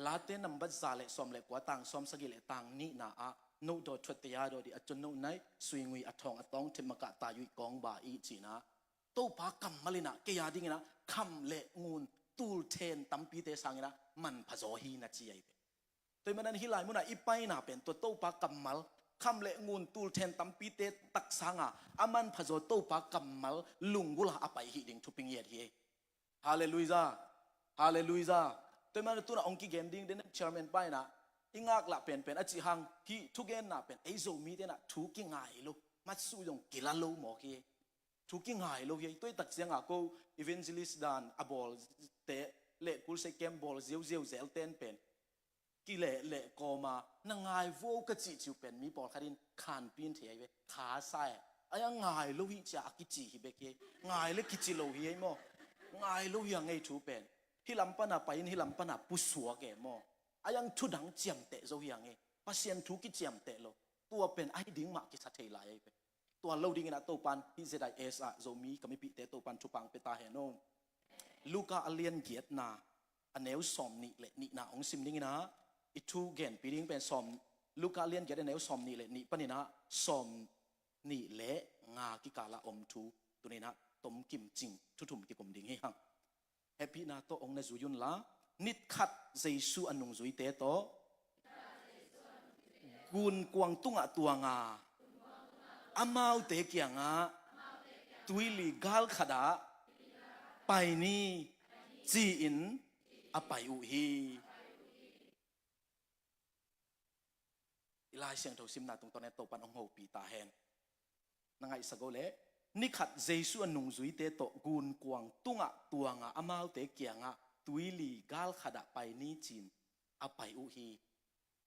ลาเตนัมบัดซาเลซอมเลกว่าต่างซอมสกิเลต่างนี่นาอะโนดอทวตยาดอดิอจนโนไนสวิงวีอทองอตองเทมกะตายุยกองบาอีจีนะโตปากัมมะลินะเกยาดิงนะคัมเลงูนตูลเทนตัมปีเตสังนะมันพะโซฮีนะจีไอเปตัวมันนั้นฮิลายมุนะอีไปนะเป็นตัวโตปากัมมัลคัมเลงูนตูลเทนตัมปีเตตักสังะอามันพะโซโตปากัมมัลลุงกุลาอไปฮีดิงทุปิงเยดเฮฮาเลลูยาฮาเลลูยาตัวมันตัวนะองกิเกนดิงเดนเชอร์แมนไปนะอิงากละเป็นอจิหังฮีทุเกนนะเป็นไอโซมีเตนะทุกิงายโลมัตสุยงกิลาโลหมอเกทุกิงายโลเฮตัวตักเสียงอะก็อีเวนจิลิสดานอบอลเตเลกุลเซเกมบอลเซียวเซลเตนเป็นกิเลกอมานางายโวกจิจิเป็นมีปอลคาดินคานปีนเทียเวขาไซอายังงายโลหิจะกิจิฮิเบเกงายเลกิจิโลหิมองายโลหิยังไงทูเป็นฮิลัมปนาไปฮิลัมปนาปุสัวเกมออายังทุดังเจียมเตะโซหิยังไงปัสเซียนทุกิเจียมเตะโลตัวเป็นไอดิ้งมากิสัตเทลายไปตัวเราดิ้งนะตัวปันฮิเซไดเอสอะโซมีก็ไม่ปิเตตัวปันชุปังเปตาเฮโนลูกาอเลียนเกียรตินาอันเนวสอมนี่เลนี่นาองซิมดิ้งนะอิทูเกนปีดิ้งเป็นสอมลูกาเลียนเกียรติอันเนวสอมนี่เลนี่ปนินะสอมนี่เลงากิกาละอมทูตัวนี้นะตมกิมจิงทุถุมกิกมดิ้งเฮฮังเฮปีนาโตองนะจุยุนละนิดขัดเจซูอันนุงจุยเตโตกุนกวางตุงะตัวงาอามาวเตเกียงะตุยลีกาลขดาไปนี่จีอินอไปอุฮีลายเสียงเท่าซิมนาตรงตอนนี้โตปันองโหปีตาแหนนังไงสกอเลนิขัดเจซูอันนุงจุยเตโตกุนกวางตุงะตัวงาอามาวเตเกียงะตุยลีกาลขดาไปนี่จีนอไปอุฮี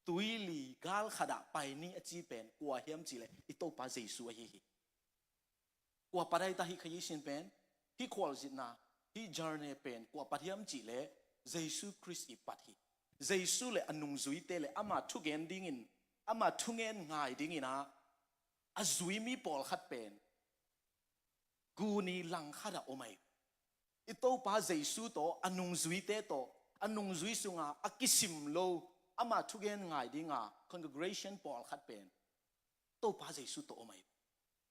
ตุยลีกาลขดาไปนี่อจีเป็นกัวเฮียมจีเลอิโตปาเจซูฮีกัวปะได้ตาฮิขยิสินเป็นฮิควอลจิตนาฮิจาร์เนเป็นกัวปะเฮียมจีเลเจซูคริสต์อิปัตฮิเจซูเลอันนุงจุยเตเลอามาทุเกนดิ้งินอามาทุเงนง่ายดิ้งินะอาจุยมีปอลขัดเป็นกูนี่หลังขดาโอไม่อิโตปาเจซูโตอันนุงจุยเตโตอันนุงจุยสุงาอักิสิมโลอามาทุเกนง่ายดิ้งา congregation ปอลขัดเป็นโตปาเจซูโตโอไม่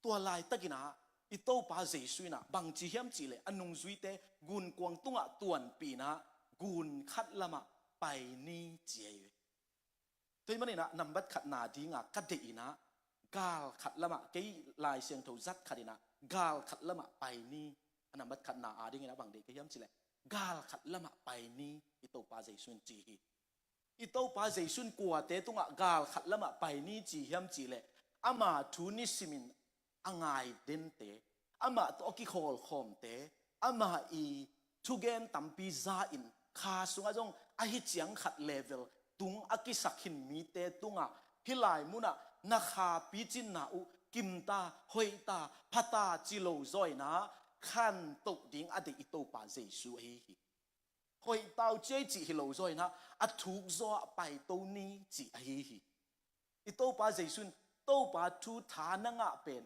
ตัวลายตะกินะอิโตปาเจซูนะบางจีเฮียมจีเลอันนุงจุยเตกุนกวางตุงะตวนปีนะกุนขัดละมาไปนี่เจียตัวมันนี่นะนำบัดขัดนาดีงากัดเดีนะกาลขัดละมาเกยลายเสียงถูจัดขัดนะกาลขัดละมาไปนี่นำบัดขัดนาอาดีนะบางเด็กเฮียมจีเลกาลขัดละมาไปนี่อิโตปาเจซุนจีอิโตปาเจซุนกัวเตตุงะกาลขัดละมาไปนี่จีเฮียมจีเลอามาทูนิสิมินอ่างายเดนเตอามาตอกิโคลคอมเตอามาอีทุเกนตัมปีซาอินคาสุงอาจงอาฮิเจียงขัดเลเวลตุงอากิสักหินมีเตตุงะฮิลายมุนะนาคาปีจินนาอุกิมตาหอยตาพัตาจิโลซอยนะขันตกดิ้งอดีอิโตปาเจซูเฮฮิหอยตาเจจิฮิโลซอยนะอัทุกซอไปตัวนี้จิเฮฮิอิโตปาเจซุนโตปาทูฐานังะเป็น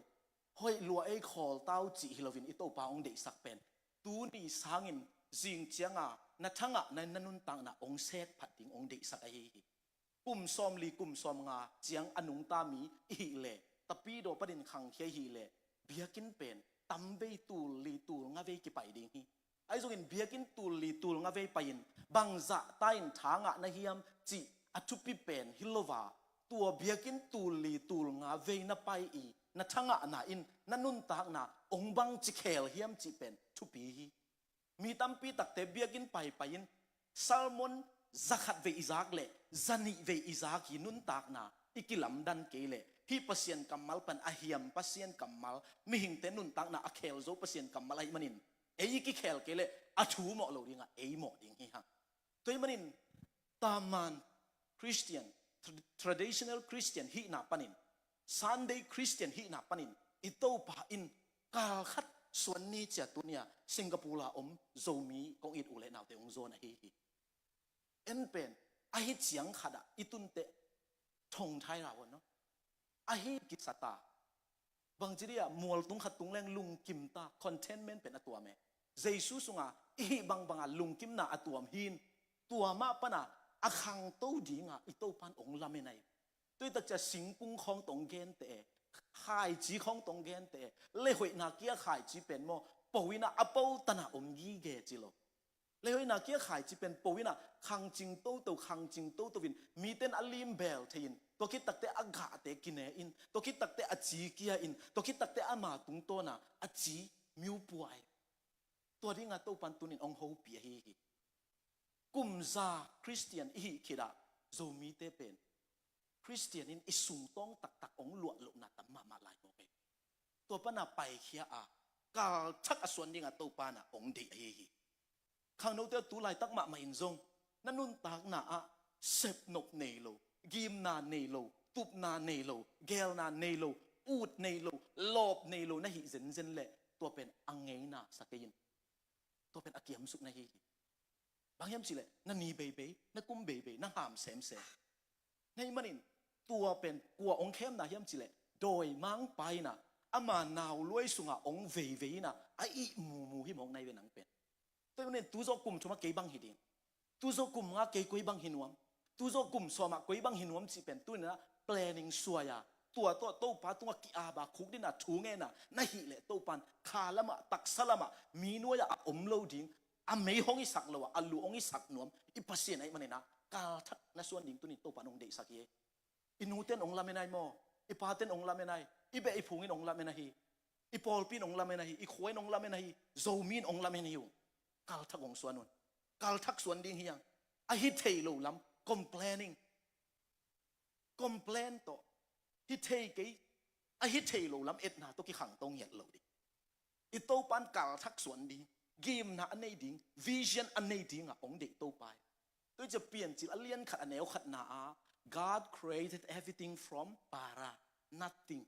หอยลัวไอคอลเต้าจิฮิโลวินอิโตปาองเดสักเป็นตูนี่สังินจิงเจียงะนัทงะในนันุนตังนะองเซกผัดดิงองเดสักไอฮิกุมซอมลีกุมซอมงาเจียงอนุงตามีฮิเลตะปีโดประเด็นขังเฮียฮิเลเบียกินเป็นตัมเบตูลีตูงาเวกิไปดิงฮิไอโซกินเบียกินตูลีตูงาเวไปยินบังจะใต้ทางะนะเฮียมจิอัตุปิเป็นฮิโลวาตัวเบียกินตูลีตูงาเวนะไปอีนัทงะนะอินนันุนตักนะองบังจิเคลเฮียมจิเป็นทุปีฮิมีตัมปีตักเตเบียกินไปยินซัลมอนซักฮัดเวอิซากเลจันิเวอิซากินุนตักนะอิกิลัมดันเกเลฮีปัสเซียนกัมมัลปันอาเฮียมปัสเซียนกัมมัลมิหิงเตนุนตักนะอเคลโซปัสเซียนกัมมัลไอมันินเอยิกิเคลเกเลอาทูหมอโลดิงะเอหมอดิงฮิฮะตัวมันินตามันคริสเตียน traditional Christian ฮีนาปันิน Sunday Christian ฮีนาปันินอิโตปาอินกาขัดส่วนนี้เจตุเนี่ยสิงคโปร์ละโซมีกองอิดอุเลนาวเตองโซนะฮีเอ็นเป็นอาฮิเสียงขัดอิตุนเตทงไทยเราเนาะอาฮิกิสตาบางทีอะมัวตุงขัดตุงแรงลุงกิมตาคอนเทนเมนต์เป็นอตัวแม่เจสุสุงะอีบางลุงกิมนาอตัวมหินตัวมาปะนะ อะคังโตดิงะอิโตปันองลาเมไนตุยตักจะสิงปุงของตงเกนเตขายจีของตงเกนเตเลหวยนาเกียขายจีเป็นโมปวินาอปอตนาอมยีเกจิโลเลหวยนาเกียขายจีเป็นปวินาคังจิงโตโตคังจิงโตโตวินมีเต็นอลิมเบลเทินตัวคิดตักเตอากาเตกินเนอินตัวคิดตักเตอจีเกียอินตัวคิดตักเตอามาตุงโตนาอจีมิวป่วยตัวที่งาโตปันตุนินองโฮเปียฮีกุมซาคริสเตียนอีคิดาโซมีเตเป็นคริสเตียนนินอิสุงต้องตักองหลวดหลนาตัมมาลายโมเปตัวปนาไปเคียอากาชักอส่วนดิงาโตปานาองเดียฮีข้างโน้ตตัวลายตักมาอินซงนั่นนุนตักนาอะเซปนกเนโลกิมนาเนโลตุบนาเนโลเกลนาเนโลอูดเนโลลอบเนโลนะฮิเซนเซนเละตัวเป็นอังเงนาสักยินตัวเป็นอาเกียมสุกนะฮีบางยามสิเลยนั่นนีเบเบนั่นกุมเบเบนั่นหามเสมเสในมันนี่ตัวเป็นกลัวองเข้มนะยามสิเลยโดยมั่งไปนะอามานาวลวยสุงะองเวเวนะไอ้มูที่มองในเวนังเป็นตัวมันนี่ตัวโจกุมชมาเกยบังหิดิตัวโจกุมงาเกยกุยบังหินวมตัวโจกุมสมากุยบังหินวมสิเป็นตัวนี่นะ planning สวยอะตัวโตปาตัวกิอาบาคุกดินะทูเงนะนะหิเลโตปันคาละมะตักสละมะมีนัวยาอมโลดิงอาไม่ห้องอีสักเลวะอัลลูห้องอีสักนวมอีพัศยันไอ้มันเนี่ยนะกาลทักในส่วนดิ่งตัวนี้โตปานองเดสักเยอินูเต้นองลาเมนัยโมอีปาเต้นองลาเมนัยอีเบอีพุงอินองลาเมนัยอีปอลปีนองลาเมนัยอีขวยนองลาเมนัยโซมีนองลาเมนัยกาลทักองส่วนนู้นกาลทักส่วนดิ่งเฮียงอาฮิตเทโลลัม complaining complain โตฮิตเทกี้อาฮิตเทโลลัมเอ็ดนาตัวกี่ขังตรงเหยียดโลดิอีโตปานกาลทักส่วนดิ่งเกมนะอันไหนดิ่งวิชั่นอันไหนดิ่งอ่ะองเด็กโตไปตัวจะเปลี่ยนจิตอเลียนขัดอันแนวขัดนา God created everything from para nothing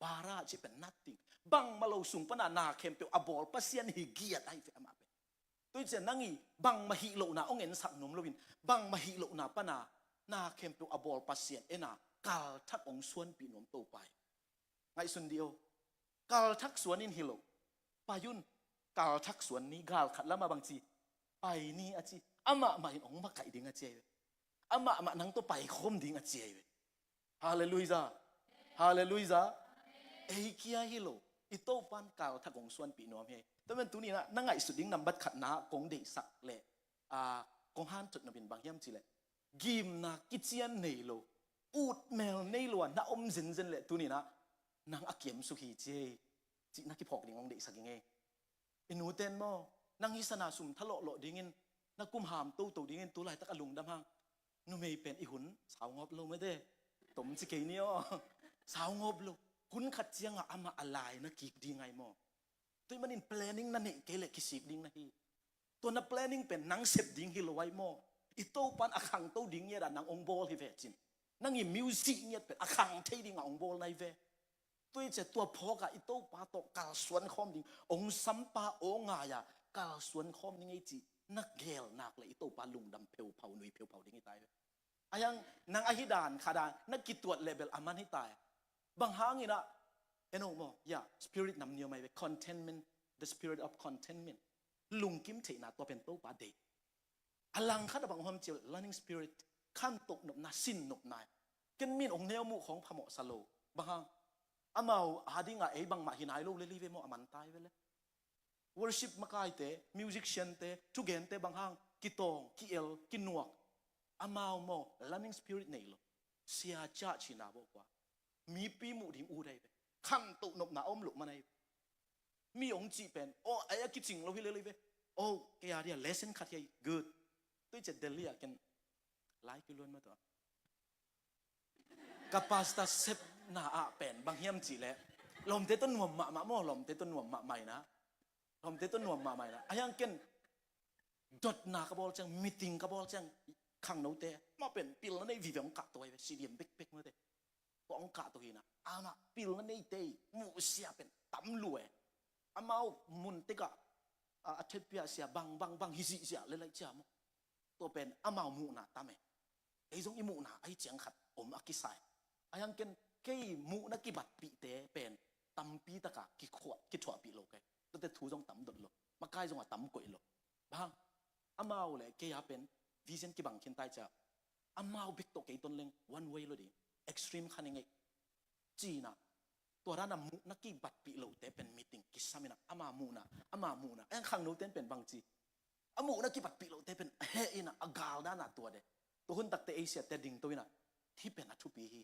para จะเป็น nothing บังมาเราสุ่งปนานาเข้มเปียวอบอลปัสยันฮิเกียดไอ้เฟอมาเป็นตัวจะนั่งอีบังมาฮิโลนาองเงินสักหนุ่มลวินบังมาฮิโลนาปนานาเข้มเปียวอบอลปัสยันเอ็น่ากาลทักองส่วนปีนมโตไปไงส่วนเดียวกาลทักส่วนนินฮิโลปายุนกาลทักส่วนนี้กาลขัดละมาบางทีไปนี่อาจีอามาเห็นองมาไก่ดิ่งอาเจอามานังตัวไปคมดิ่งอาเจฮาเลลูยาฮาเลลูยาเอ้ยกี้ฮิโลอิโตปันกาลทักองส่วนปีนอมเฮแต่เป็นตัวนี้นะนั่งไงสุดดิ่งนำบัดขัดนากงเดสักเละกงฮันจุดนบินบางยามจีเละกิมนากิเจียนเนโลอูดเมลเนโลน่าอมเซนเซนเละตัวนี้นะนางอาเกียมสุขีเจจีนักกิพอกดิ่งองเดสักยังไงอินูเตนโมนางฮิสนาสุมทะเลาะโลดิ่งินนักกุมหามตู้ดิ่งินตัวไหลตักอลุงดำฮังนูไม่เป็นอีหุ่นสาวงบโลไม่ได้ตมสิเกนี่อ๋อสาวงบโลคุณขัดเจียงอามาอะไรนะกิกดีไงโมตัวมันอิน planning นั่นเองเกล็ดกิสิกดิ่งนะฮีตัวนั้น planning เป็นนังเสพดิ่งฮิโลไว้โมอีโต้ปันอาคังตู้ดิ่งเนี่ยด่านางองโบลฮิเวจินนั่งอีมิวสิกเนี่ยเป็นอาคังเทดิ่งองโบลในเวตัวจะตัวพอกะอีโต้ปาโตกาลสวนคอมดิ่งองสัมปาโองายากาลสวนคอมดิ่งไอจีนักเกลนักเลยอีโต้ปาลุงดำเพลเผาหนุ่ยเพลเผาดิ่งไอตายอายังนางอหิดานขาดานนักกิตรวจเลเวลอามันให้ตายบางหางนี่นะเอ็นโอโมอย่า spirit นำเนียวไม่ไป contentment the spirit of contentment ลุงกิมเทน่ะตัวเป็นโต้ปาเดอลังคัดบางความเจียว learning spirit ขั้นตกหนบนาสินหนบนายกันมีนองแนวมุของพระโมสโลบางอามาหาดิ่งไอ้บางมาหินไอโลเลลีเวโมอามันตายเวล worship มากายเต musician เตทุเกนเตบางหางกิตองกิเอลกินวกอามาโม learning spirit นี่โลเสียจ่าชินาบอกว่ามีปีมุดิ่งอูได้ขั้นตกหนบนาอมลุกมาในมีองค์จีเป็นโอ้ไอ้กิจริงเราฮิเลลีเวโอ้แกยาเดีย lesson ขัดยัย good ตัวจะเดลียกันไลค์กิล้วนมาตัวkapasitas sep na pen bang hiam chi le lom te to nuam ma mo lom te to nuam ma mai na lom te to nuam ma mai na ayang ken dot na ka bol chang meeting ka bol chang khang no te ma pen pil na nei vi veng ka to ve sidiam bek bek ma te ko ong ka to hi na ama pil na nei te mu sia pen tam lue amao mun te ka a the pia sia bang hi si sia le lai cha mo to pen amao mu na ta me ai jong i mu na ai chiang khat om akisai ayang ken kei mu na ki bat pi te pen tam pi ta ka ki khwa ki thwa pi lo ke to te thu jong tam dot lo ma kai jong a tam koi lo bang amao le ke ya pen vision ki bang kin tai cha amau big to ke ton leng one way lo di extreme khaning ei chi naตัวร้านมุนักกีบัดปีโลเตเป็นมีติ้งกิสามินะอามามูนะไอ้ขังโนเตนเป็นบางจีอามูนักกีบัดปีโลเตเป็นเฮอินะอากาลด้านะตัวเดตัวคนตักเตเอเชียเตดิ่งตัวน่ะที่เป็นอัตุปีฮี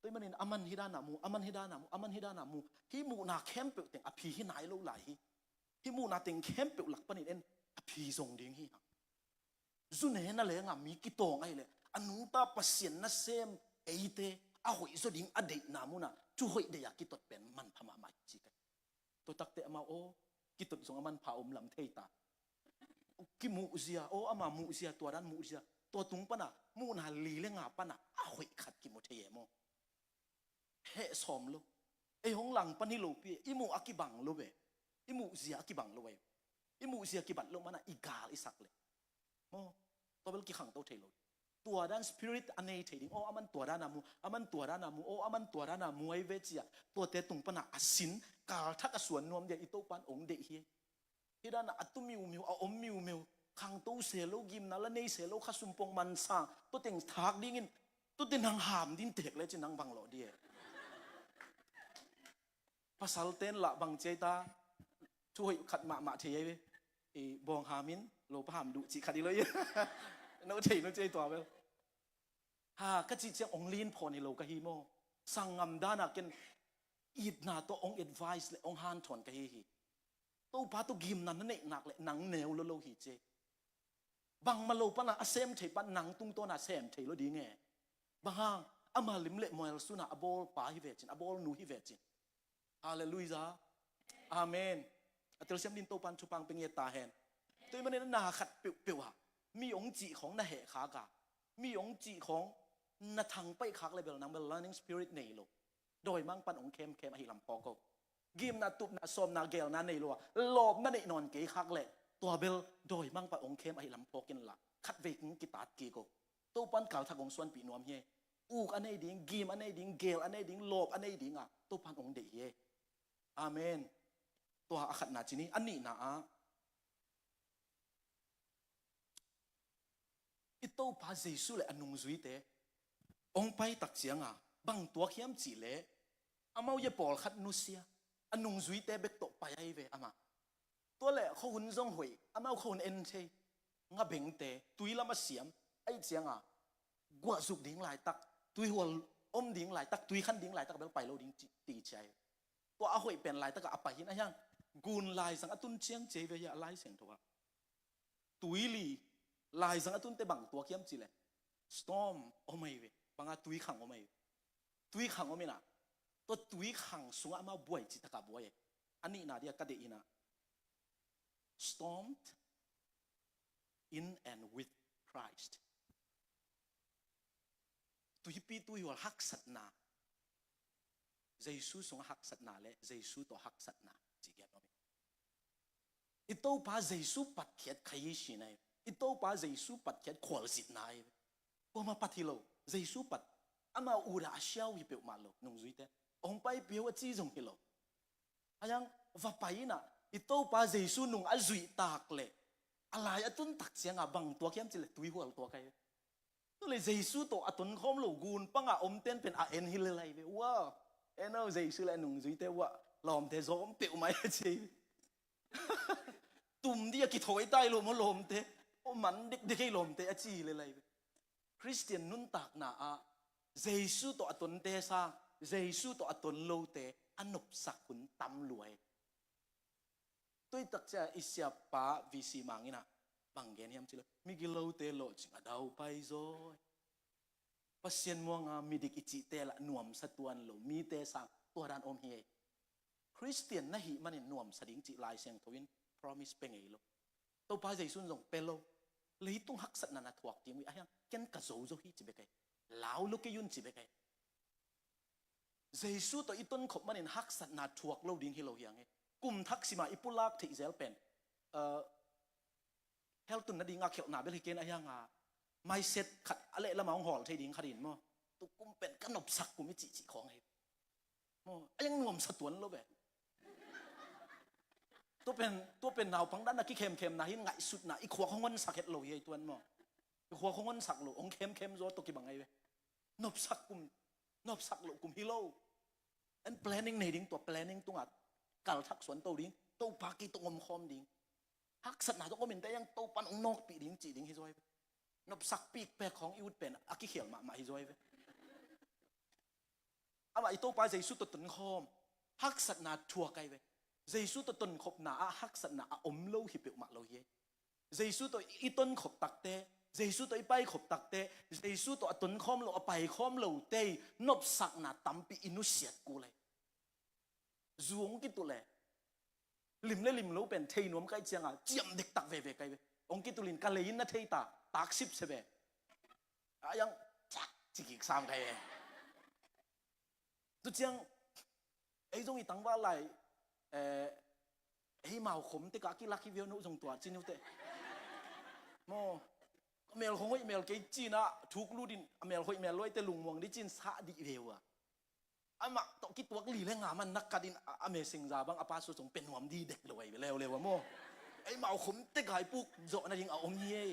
ตัวมันนี่อามันฮิดานามูฮิมูนาเข้มเปิลเต็งอภิฮินายโลไหลฮิมูนาเต็งเข้มเปิลหลักปนิเอ็นอภิทรงดิ่งฮีนะจุนเห็นนั่นเลยงามีกิโตงไอ้เลยอนุตาปัสเซียนนัสเซมเอเตอาหอยสุดิ่งอเดยนามูนะช่วยเดียกิตดเป็นมันพม่าไม่จีกันตัวตักเตะมาโอกิตดส่งมันพาอมลำเทตากิมูอุเซียโออามามูอุเซียตัวด้านมูอุเซียตัวตุงปะนะมูนาลีเลงาปะนะอาหอยขัดกิมุเทียโมเฮสอมโลไอห้องหลังปะนี่โลปีอิมูอากิบังโลเวอิมูอุเซียอากิบังโลเวอิมูอุเซียกิบัดโลมันนะอีกาลอีสักเลยโมตัวเบลกิขังตัวเทโลตัวด้านสปิริตอันนี้เทดิ้งโอ้อามันตัวด้านนามูอามันตัวด้านนามูโอ้อามันตัวด้านนามูไอเวจีอะตัวเตตุงปะนะอสินกาลทักส่วนนวมเดียอิโตปันองเดเฮียที่ด้านน่ะอัตุมิวเอาอมมิวขังตู้เสโลกิมนะและในเสโลขัสุมปงมันสร้างตัวเต็งทักดิ้งินตัวเต็งนางหามดิ้นเตกเลยจะนางบังหล่อเดียภาษาเต้นละบังเจตาช่วยขัดมาเทียเวบองหามินโลพามดุจิขัดดีเลยโนเจตัวเวลฮะก็จิเจองลีนพอในโลกะฮีโมสังงามด้านักเก็นอีดนาตัวองเอ็ดไวส์เลยองฮันทอนกะฮีตัวพาตัวกิมนั่นเนหนักเลยหนังแนวโลฮีเจบางมาโลปะนะอาเซมเทปันหนังตุ้งตัวน่ะเซมเทโลดีไงบางอามาลิมเละมอยลสุนะอบอลปาฮิเวจินอบอลนูฮิเวจินฮาเลลูยาอาเมนอัตราเสียมดินโตปันชุปังเป็นเงตาแหนตัวมันเนี่ยนาขัดเปียวมีองค์จีของนาเหขากามีองค์จีของนาทังไปคักเลยเบลนังเบล learning spirit ในโลโดยมั่งปันองค์เข้มอหิลำพอก็กิมนาตุบนาซอมนาเกลนาในโลหลบนั่นไอ้นอนเกยคักเลยตัวเบลโดยมั่งปันองค์เข้มอหิลำพอกินละคัดเวกกิตาดกีก็ตัวปันเก่าทักองส่วนปีนวมเฮอูกอันไหนดิ้งกิมอันไหนดิ้งเกลอันไหนดิ้งหลบอันไหนดิ้งอ่ะตัวปันองค์เดียอาเมนตัวอาขัดนาจีนี้อันนี้นะอิโตพาเจสุเลอนุงจุยเตองไปตักเสียงบังตัวเข้มจีเลอามาเยปอลขัดนุเซียอนุงจุยเตเบกโตไปไอเวอามาตัวเล่เขาหุ่นจงหวยอามาเขาหุ่นเอ็นเชงาเบงเตตุยละมาเสียมไอเสียงกว่าสุกดิ้งหลายตักตุยหัวอมดิ้งหลายตักตุยขันดิ้งหลายตักเบลไปเราดิ้งตีใจตัวอาหวยเป็นหลายตักอาไปหินอะไรยังกูนลายสังอตุนเชียงเจเวียลายเสียงตัวตุยลีลายสังอตุนเตบังตัวเข้มจีเลย storm โอไม่เวบังตุยขังโอไม่ตุยขังโอไม่น่ะตัวตุยขังสุงอามาบวยจิตตะบวยอันนี้น่ะเดียกระเดอินะ stormed in and with Christ ตุยปีตุยหัวหักสัตนาเยซูสงหักสัตนาและเยซูตัวหักสัตนาจีเก็บเอาไหมอิโต้พาเยซูปัดเขียดขยี้สินายอิโต้พาเยซูปัดเขียดขวลสิทนายพอมาปัดที่เราเยซูปัดอามาอูราเชียวฮิเปียวมาโลนุ่งจุยเตองไปเปียวจีจงฮิโลอายังว่าไปน่ะอิโต้พาเยซูนุ่งอาจุยตากเละอะไรอัตุนตักเสียงบังตัวเข้มจีเละตุยหัวตัวใครตัวเลยเยซูตัวอัตุนคอมโลกูนปังอมเต้นเป็นเอ็นฮิลเลยว้าเอ็นเอาเยซูเลยนุ่งจุยเตว่าลอมเทซอมเปียวไหมจีตุ่มที่กิถอยใต้ลมลมเตะโอ้มันเด็กๆลมเตะจีเลยคริสเตียนนุ่นตากนาเยซูตัวอัตนเตซ่าเยซูตัวอัตนโลเตอันนบสักขุนตำรวยตัวตักจะอิสยาปาวิสีมังอินะบางแกนี่ยมจิลมิกิโลเตโลจิงดาวไปโซปัสเซียนมัวงามีดิกิจิเตละหน่วมสะตวนโลมีเตสังตัวดานอมเฮคริสเตียนนะฮิมันหน่วมสดิ้งจิลายเสียงทวินpromise เป็นไงโลตัวพาเยซูส่งเปโลเลยต้องหักสัตนาถวกจริงวิอายังเกันกระโจโจฮิจิเบกลาวลูกยุนจิเบกเยซูตัวอีต้นขบมันหักสัตนาถวกโลดิ้งฮิโลเฮียงไงกุมทักษิมาอิปุลักที่อิสราเอลเป็นเฮลตุนนาดีงาเขียวนาเบลิเกนอายังไม่เสร็จขัดอะไรละมาหอลที่ดิ้งขัดินมั้งตุกุมเป็นกันนบสักกุมิจิของไงมั้งอายังหน่วมสะตวนโลแบบตัวเป็นนาวพังด้านนักขี้เข็มนะหินไงสุดนะอีขวาของวันสักเห็ดโลยตัวนั้นมั้ง หัวของสักโลองเข้มๆโซตกิบังไงเว้นบสักกุมนบสักโลกุมฮิโลอัน planning ในดิ้งตัว planning ตัวกัลทักสวนตัวดิ้งตัวปากีตัวงมคอมดิ้งฮักสัตนาตัวก็เป็นแต่ยังตัวปันองนอกปีดิ้งจีดิ้งฮิโซยนบสักปีกแปลของอิวดเป็นอากิเขียวมาฮิโซยเว้อาว่าไอตัวปาเจสุตัวตุนคอมฮักสัตนาชัวไกเว้เจสุตัวตุนขบนาฮักสัตนาอมโลหิเปียวมาโลเยเจสุตัวอีต้นขบตักเตเจสุตัวไปขบตักเตเจสุตัวตุนคอมโลไปคอมโลเตนบสักนาตัมปีอินุเสียกูเลยจวงกิตุเลยลิมโลเป็นเทนวมไกเจียงอ่ะเจียมเด็กตักเวไกเวองกิตุลินกาเลยินนะเทตาตักสิบเสเบยังจิกิกสามไกตัวเจียงไอ้ตรงอีตั้งว่าอะไรไอ้หมาขมที่กากิลักกิเวียนุจงตัวจีนุเตโมเมลของไอ้เมลเกจีนะทุกลูดินเมลของไอ้เมลลอยแต่ลุงมวงดิจินสะดีเววอะอามาตอกิตัวกลีเล่งามันนักการดินอเมซิงซาบังอปาสุสงเป็นหวมดีเด็กเลยเร็วๆว่าโมไอ้หมาขมที่กายปุกโจนะยิงเอาองเย่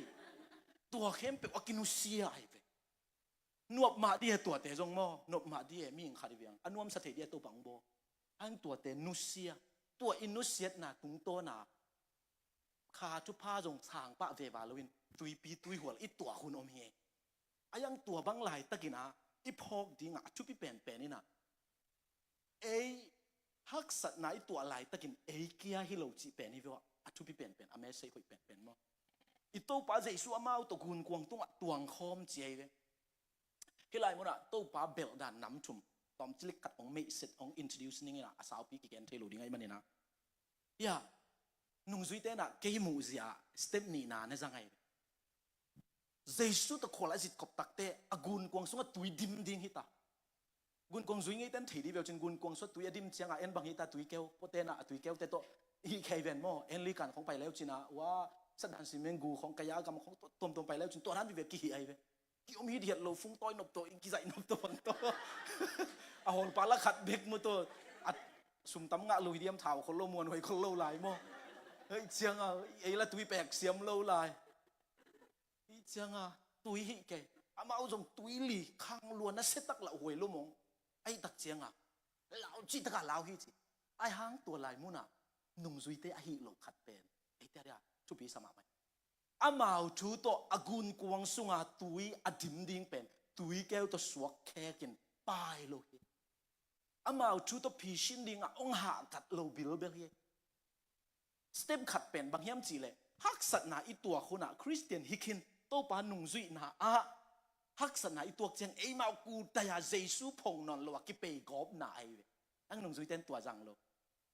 ตัวเข้มเป็นว่ากินุเซียไอ้เวนวบมาดีตัวเตจงโมนวบมาดีมีอิงคาริเวียงอันนวมสถิตตัวปังโบอันตัวเตนุเซียตัวอินุเซียน่ะตุงโตน่ะคาทุพาจงสางปะเวบาลวินตุยปีตุยหัวอีตัวคุณอมเฮอายังตัวบังไหลตะกินะอีพอกดิงอ่ะชุบปีเป็นนี่นะฮักสัตว์ไหนตัวไหลตะกินเกียฮิโลจิเป็นนี่ว่าชุบปีเป็นอเมเซ่คุยเป็นมั้งอีตัวป้าเจสัวมาตัวกุนกวงตัวงคอมเจียเวฮิไลมันอ่ะตัวป้าเบลดานน้ำชุ่มตอมจิลิกัดองไม่เสร็จองอินทรดิวส์นี่นะอาสาวปีกิเกนเทลูดิ้งไงมันนี่นะยานุ่งสุยเตน่ะเกี่ยมูเซียสเต็ปนี่นะเนี่ยจังไงเจสุตะขวาสิกบตักเตอกุนกวงสุงตุยดิมดิ้งฮิตากุนกวงสุยไงเต้นถีดีเวลจนกุนกวงสุตุยดิมเชียงอ่ะเอ็นบางฮิตาตุยเกลพอเตน่ะตุยเกลเตโตฮีเคเวนโมเอ็นลีกันของไปแล้วจินะว่าสันดานสิเมงกูของกายกรรมของตัวไปแล้วจนตัวนั้นวิเวกิฮิไอเวกิอมฮิเดียดโลฟุ้งต้อยนบตัวกิใจนบตัวบังตัวอาหงปลาละขัดเบกมือตัวอัดสุ่มตำงะลุยเดียมเท้าคนโลมวนไว้คนโลลายโมเฮ้ยเจียงอ่ะไอ้ละตุยแปลกเสียมโลลายไอ้เจียงอ่ะตุยฮิแกอามาเอาจงตุยหลีข้างล้วนนะเสตักละหวยโลมงไอ้ตักเจียงอ่ะเราจีตะกะเราฮิจิไอ้หางตัวลายมุน่ะนุ่งซุยเตอหิโลขัดเป็นไอ้เตะเดียชุบปีสมาไหมอามาเอาชูโตอากุนกวงสุงาตุยอดิมดิ้งเป็นตุยแก้วตัวสวกแค่กินปายโลหิอามาเอาชูโตพีชินดิ้งอ่ะองหากัดโลบิลเบลเฮสเต็ปขัดเป็นบางยามจีเลยฮักสัตนาอีตัวคนน่ะคริสเตียนฮิคินโตปานุ่งซุยนะฮักสัตนาอีตัวเจียงไอ้มากูแต่ยาเจสุพงนอนโลวกิเปย์กอบนายอันนุ่งซุยเต้นตัวจังโล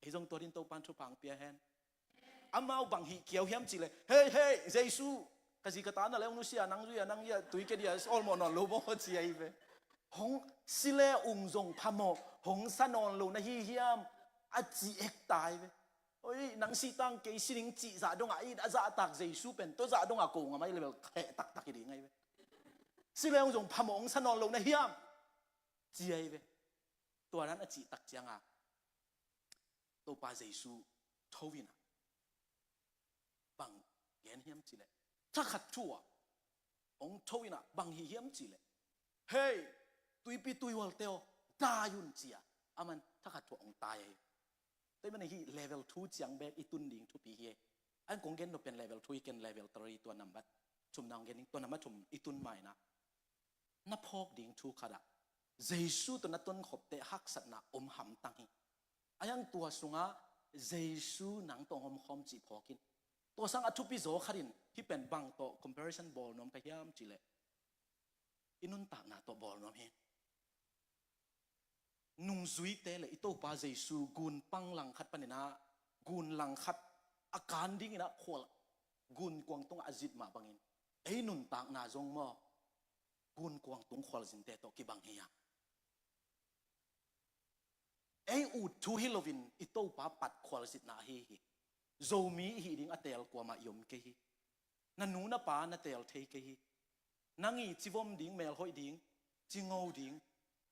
ไอ้จงตัวดินโตปานชุพังเปียแฮนอามาเอาบางฮีเกี่ยวเฮียมจีเลยเฮ้ยเจสุกสิกตานะแล้วนุเซียนังซุยนังยาตุยเกดียออลมอนอนโลบ่จีไอ้เวหงสิเลอุงจงพะโมหงสนอนโลนะฮีเฮียมอาจีเอกตายเวโอ้ยนังสีตังเกยสิลิงจีจ่าดงอ่ะอีจ่าตักเจสุเป็นตัวจ่าดงอ่ะโกงอ่ะไม่เลยแค่ตักกี่ดีไงเว้ยสิเลงจงพะมงสนอนลงในเฮียมจีไอเว้ยตัวนั้นอ่ะจีตักเจียงอ่ะตัวปาเจสุทวินะบังเย็นเฮียมจีเลยถ้าขัดชั่วองทวินะบังเฮียมจีเลยเฮ้ยตุยปีตุยวอลเตลตายุนจีอ่ะอามันถ้าขัดชั่วองตายแต่มันฮี level 2จังเบกอีตุนดิ่งทุปีเฮอันคงเกนโนเป็น level 2เกน level 3ตัวนัมบัดชุมนางเกนตัวนัมบัดชุมอีตุนใหม่นะนับพอกดิ่งทุขดาเจสุตัวนัดต้นขบเตะฮักสัตนาอมหำตังฮีอันยังตัวสุงะเจสุหนังตองหอมหอมจีพอกินตัวสังอัทุปิโซขดินที่เป็นบังโต comparison ball น้อมพยายามจีเลอินุนตากนาตัวบอลน้อมเฮนุ่งซุยเตะเลยอีโตปาเจสุกุนปังหลังคัดปนินะกุนหลังคัดอาการดิ้งนะขวลกุนกวางตงอาจิตมาบังอินไอ้นุ่นตากนาจงมอกุนกวางตงขวลสินเตะโตกิบังเฮียไอ้อูดทูฮิโลวินอีโตปาปัดขวลสินนาฮีโจมีฮีดิ้งอเตลกว่ามายมเกฮีนันนูน่ะปาน่ะเตลเทเกฮีนังอีจิวมดิ้งเมลหอยดิ้งจิงเอาดิ้ง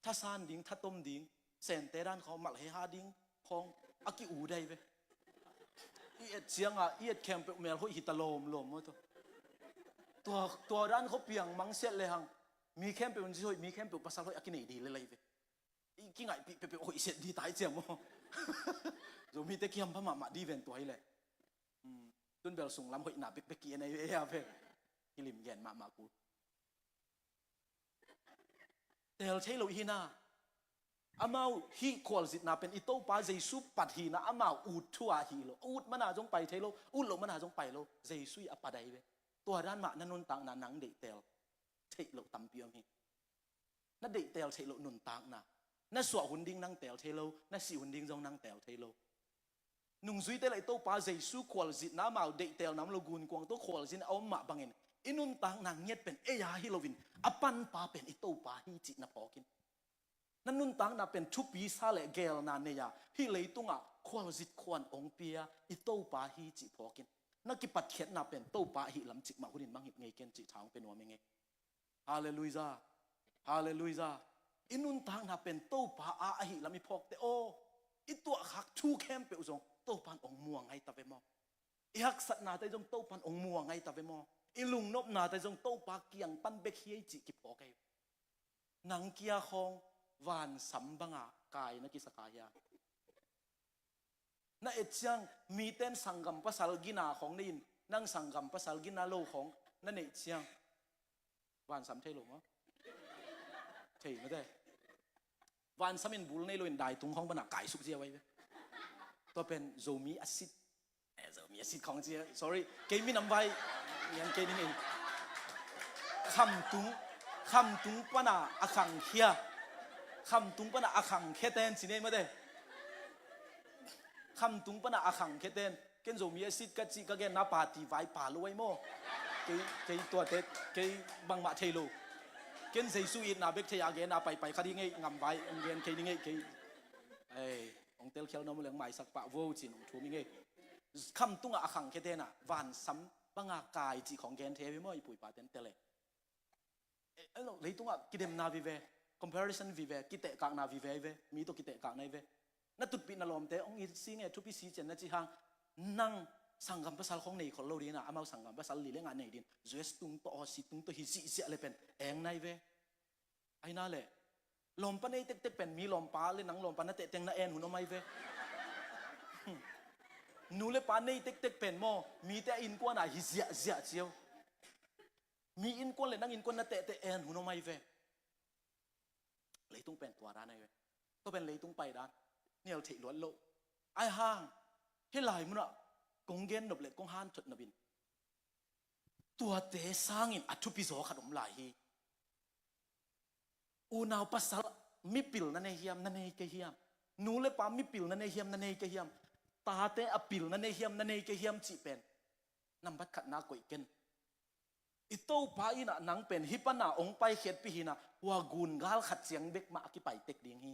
ถ้าซานดิ้งถ้าต้มดิ้งเซนเตรันเขาหมักให้หาดิ้งของอากิอูได้เว้ยอีเอ็ดเสียงอ่ะอีเอ็ดแคมเปเมลเขาหิตาลมมั้งตัว ตัวด้านเขาเปียงมังเสียเลยหังมีแคมเปญช่วยมีแคมเปญภาษาเขาอยากกินดีเลยเว้ยกี่ไงเปโอ้ยเสียดีตายเจียมจะมีแต่เกี่ยมพม่าดีเวนตัวให้เลยตุนเบลส่งลำเขาอีน่าเปกี้ในเอ้ยเว้ยกิลิมเย็นมากูแต่เราใช้เราฮีน่าอามาฮีควอลสิน่าเป็นอิโต้ปาเจสุปัดฮีน่าอามาอูดทัวฮีโลอูดมันน่าจงไปใช้โลอูดโลมันน่าจงไปโลเจสุยอปาไดเว้ยตัวด้านมานั่นนุนต่างน่ะนังเดเตลใช้โลตัมเปียมฮีนั่นเดเตลใช้โลนุนต่างน่ะนั่นสวหุ่นดิ้งนั่งเตลใช้โลนั่นสิหุ่นดิ้งจงนั่งเตลใช้โลนุ่งซุยเตลไอโต้ปาเจสุควอลสิน่ามาเดเตลน้ำโลกุนกวางโต้ควอลสินเอามาบังเงินอินุนต่างนางเงียดเป็นเอยาฮิโลวินอปันปาเป็นอิโต้ปาฮีจิน่ะพอกินนั่นนุนต่างน่ะเป็นชุบปีซาเลเกลนาเนียฮิเลยตุงอ่ะควอลสิควรองเปียอิโต้ปาฮีจิพอกินนักกิปัดเขียนน่ะเป็นโต้ปาฮีลำจิกมาหุ่นมังหิบเงยเกนจิทางเป็นหัวเมงฮาเลลูยาฮาเลลูยาอินุนต่างน่ะเป็นโต้ปาอาฮีลำมิพอกเตโออิตัวหักชูเข้มเปอุซงโต้ปันองมัวไงตาเวมออีหักสัตนาแต่จงโต้ปันองมัวไงตาเวมออีลุงนบนาแต่จงโต้ปาเกียงปันเบกเฮียจิกิพอไกนังเกียคองวานสัมบังกายนักกิสกายาน่าเอจังมีเต้นสังกัมภาษากินาของนินนั่งสังกัมภาษากินาโลของนั่นเอจังวานสัมเทโลมั้งเทไม่ได้วานสัมินบุลในโลนได้ตรงของบรรณาไก่สุกเจียไว้ตัวเป็นโซมีแอซิดโซมีแอซิดของเจีย sorry เกมีน้ำไว้ยังเกนี่เองคำตุงปนาอาคังเฮียคำตุงปนาอาคังเคเตนสิเน่มาเด้คำตุงปนาอาคังเคเตนเกนโซมีแอซิดกัจจิกะเกนนาปาติไว้ป่าลุยโมเกตัวเต็ดเกบังมาเทโลเกนเซซุอินาเบกเทียเกนาไปคดีไงงำไว้เกนเคนี่ไงเอ้องเตลเขียวน้ำเหลืองใหม่สักปะโวจินทูมิไงคำตุงอาคังเคเตน่ะวันซ้ำบังกายจีของเกนเทวิโมอีปุยปาเตนเตเลเลยตุงกิเดมนาวิเว comparison วิเวกิเตกางนาวิเวเวมีตัวกิเตกางในเวนั่นตุดปีนลมเตองอีสิเงทุปีสีเจนนั่นจีฮังนั่งสังกัมภาษาของในคนเราดีนะอามาสังกัมภาษาลีเรื่องงานในดินเจสตุงตัวสิตุงตัวฮิซิเสียเลยเป็นเองในเวไอ้นั่นแหละลมปนในเตเป็นมีลมปาเลยนังลมปานนั่นเตเต็งนั่นเอ็นหุ่นเอาไม่เวนูเลยปานในเตเป็นโมมีแต่อินกวนอ่ะฮิเสียเจียวมีอินกวนเลยนั่งอินกวนนั่นเตเอ็นหุ่นเอาไม่เวเลยต้องเป็นตัวร้านไอ้เวก็เป็นเลยต้องไปร้านเนี่ยเราเทล้วนโลไอ้ห้างให้หลายมันอ่ะกงเกนนบเล็กกงฮานจุดนบินตัวเตะสร้างอินอัตุปิโสขนมลายฮีอูนาวภาษามิปิลนั่นเองเฮียมนั่นเองเกียมนูเลปามิปิลนั่นเองเฮียมนั่นเองเกียมตาเตะอปิลนั่นเองเฮียมนั่นเองเกียมจีเป็นนำบัดขัดนากุยเกนอิโต้ปาอินะนังเป็นฮิปนาองไปเขียดปีหินะว่ากุนกาลขัดเสียงเบกมาอกิไปเต็กดิ้งฮี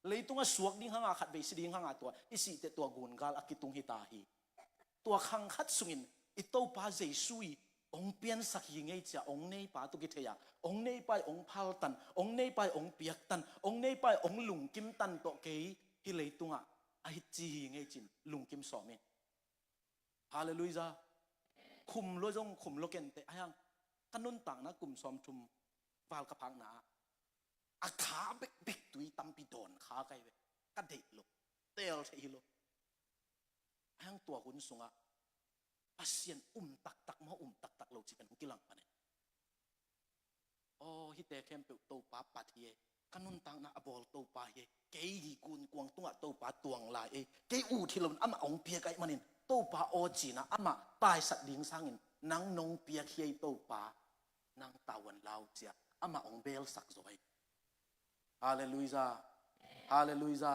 เลยตุงสวกดิ้งหางขัดเบสดิ้งหางตัวอิสิเตตัวกุนกาลอกิตุงฮิตาฮีตัวขังขัดสุงินอิโต้ปาเจสุยองเปียนสักยิงไงจ้ะองเนยปาตุกิเทียองเนยไปองพัลตันองเนยไปองเปียกตันองเนยไปองลุงกิมตันโตเกยฮิเลยตุงะไอจีไงจินลุงกิมสอมเองฮาเลลูยาคุมโลจงคุมโลเกนเตะยังกันนุนต่างนะกลุ่มซอมชุมวาลกระพังนาอาขาเบกตุยตัมปิโดนขาไกเวกันเดโลเตลเทฮิโลยังตัวหุ่นสูงอ่ะอาเซียนตักมาตักโลจิเป็นหุกิลังปะเนี่ยโอ้ฮิเตเข้มเปิลโตปาปัดเยกันนุนต่างนะอบอลโตปาเยเกยกุนกวงตัวโตปาตวงลายเกยอูที่ลมอามาองเปียไกมันนินโตปาโอจีนะอามาตายสัตว์ดิ้งสร้างอินนังนงเปียเคียโตปานางตาวันลาวเจียอามาองเบลสักซอยฮาเลลูยาฮาเลลูยา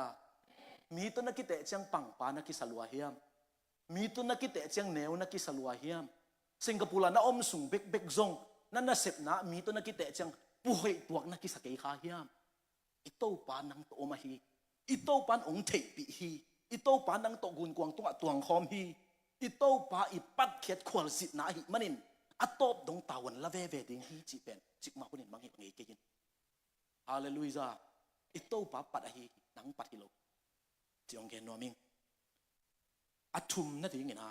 มีตัวนักกิเตจังปังปานักกิสลัวเฮียมมีตัวนักกิเตจังแนวนักกิสลัวเฮียมสิงคโปร์น่ะอมสุงเบกซงนั่นน่ะเสพนะมีตัวนักกิเตจังป่วยปวกนักกิสเกยขาเฮียมอิโตปานังโตมาฮีอิโตปานองเทปีฮีอิโตปานังโตกุนกวงตัวตวงคอมฮีอิโตปาอิปัดเขียดขวลสินาหิมันินอัตโตบดงตาวันละเวดิงฮีจิเป็นจิกมาคนนี้มังหิเงยเกินฮาเลลูยาอิโตปาปัดฮีนังปัดฮิโลจิองเกนโนมิงอัตุมนั่นเองนะ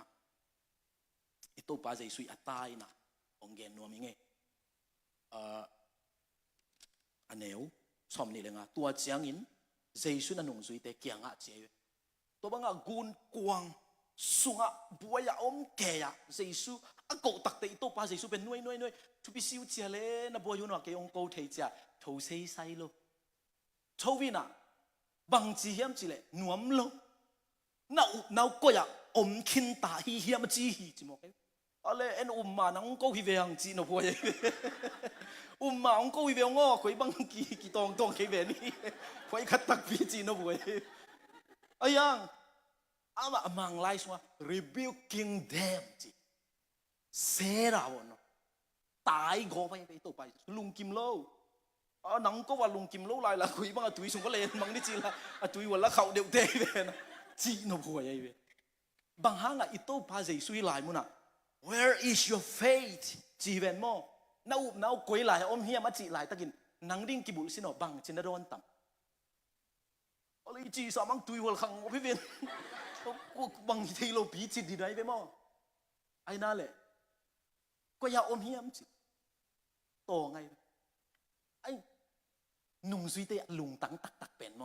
อิโตปาใจสุยอัตายนะอ องเกนนัวมิงอันเนวสมนี่เลยงะตัวเจียงอินเจสุนันงซุยเตเกียงะเจียตัวบังะกุนกวางสุงะบัวยาอมแกยะเจสุอะโกตักเตอิโตปาเจสุเป็นน้อยทุบิซิวเจียเลนะบัวยุนวะเกองโกเทเจียโทเซไซโลโชวินะบังจีเฮียมจิเลนวมโลนาก็อยากอมคินตาฮีเฮียมจีฮีจิมอกอะไรเอ็นมานังก็ฮิเวงจีนบัวมาองก็ฮิเวงง้อคุยบังกีตองคิเวนี่คุยขัดตักพีจีนบัวอายังอามามังไลส์ว่า rebuking them จีเสราวนตายก็ไปต่อไปลุงกิมโลนังก็ว่าลุงกิมโลลายละคุยบังตุยสงก็เลยมังนี่จีละตุยวันละเขาเดียวเตยเวนจีนบัวยัยเวบางครั้งอิโต้พาเจสุยลายมุนะ Where is your faith จีเวนโมนาคุยลายอมเฮียมาจีลายตะกินนังดิ้งกิบุลสิโนบังจินดาโดนต่ำอะไรจีสามังตุยวัลขังพี่เวนบังที่เราปีจิตดีได้ไปโมไอ้นั่นแหละก็อย่าอมเฮียมจีโตไงไอ้นุ่งสุยเตะลุงตังตักเป็นโม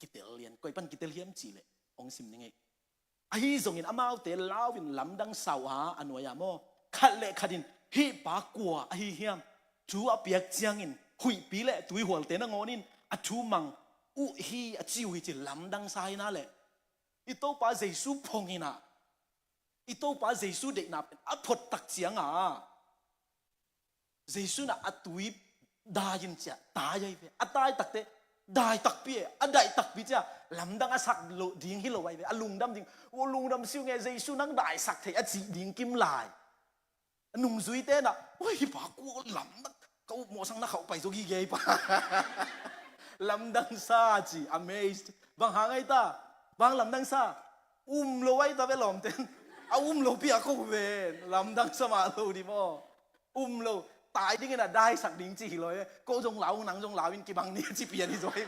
กิเตลเลียนก็ไอ้ปันกิเตลเฮียมจีเลยองสิมยังไงไอ้ส่งอินอามาเตลาวินลำดังสาวหาอันวายามอขัดเละขัดินฮีปากกัวไอ้เฮียมจูอเปียกเจียงอินหุยปีเละตุยหัวเตนงอนินอจูมังอุฮีอจิวฮิจิลำดังสายนั่นแหละอิโตปาเจสุพงอินะอิโตปาเจสุเด็กนับอัดพดตักเจียงเจสุน่ะอัดตุยดายินเจ้าตายไปอัดตายตักเตได้ตักเปียอัดได้ตักปีเจ้าลำดังสักโลดิ้งฮิโลไว้ไปลุงดำดิ้งว่าลุงดำซิวไงเจสุนังได้สักเทอจีดิ้งกิมลายนุ่งซุยเต้น่ะโอ้ยปากกูลำดังเขาหมอสังนักเขาไปสุกี้เกย์ปะลำดังซาจี amazed บางหางไอ้ตาบางลำดังซาโลไว้ตาไปหลอมเต้นโลเปียกูเวนลำดังสมาโลดิโมโลตายดิ้งน่ะได้สักดิ้งจีเลยก็จงเหลาหนังจงเหลาวินกี่บางนี่จีเปียนี่สวย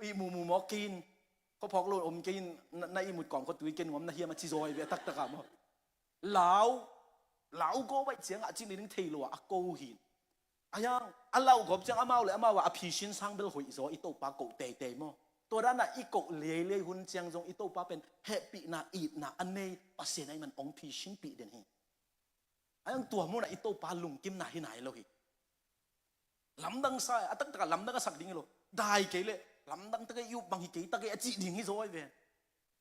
อีหมูมอกินเขาพอกโลอมกินในอีหมุดกล่องก็ตุยกินหัวมันเฮียมาจีซอยเบียตักตะกามเหลาก็ไว้เสียงอาจินนึงเทโลอะโกหินอายังอัลลาก็จังอามาเลยอามาว่าอภิชินสังเบลหอยโซอิโตปาโกเตโมตัวนั้นน่ะอีโกเล่หุ่นจังจงอิโตปาเป็นแฮปปี้นะอีดนะอันนี้ปัสเซนไอมันองภิชินปีเดนฮีอายังตัวมันน่ะอิโตปาลุงกิมนาหินายโลหิลำดังซ้ายตักตะลำดังสักดิ้งโลได้เกลเลยลำดังตะกยุบบางทีเกยตะกอจิดิ้งฮิโซไอเวน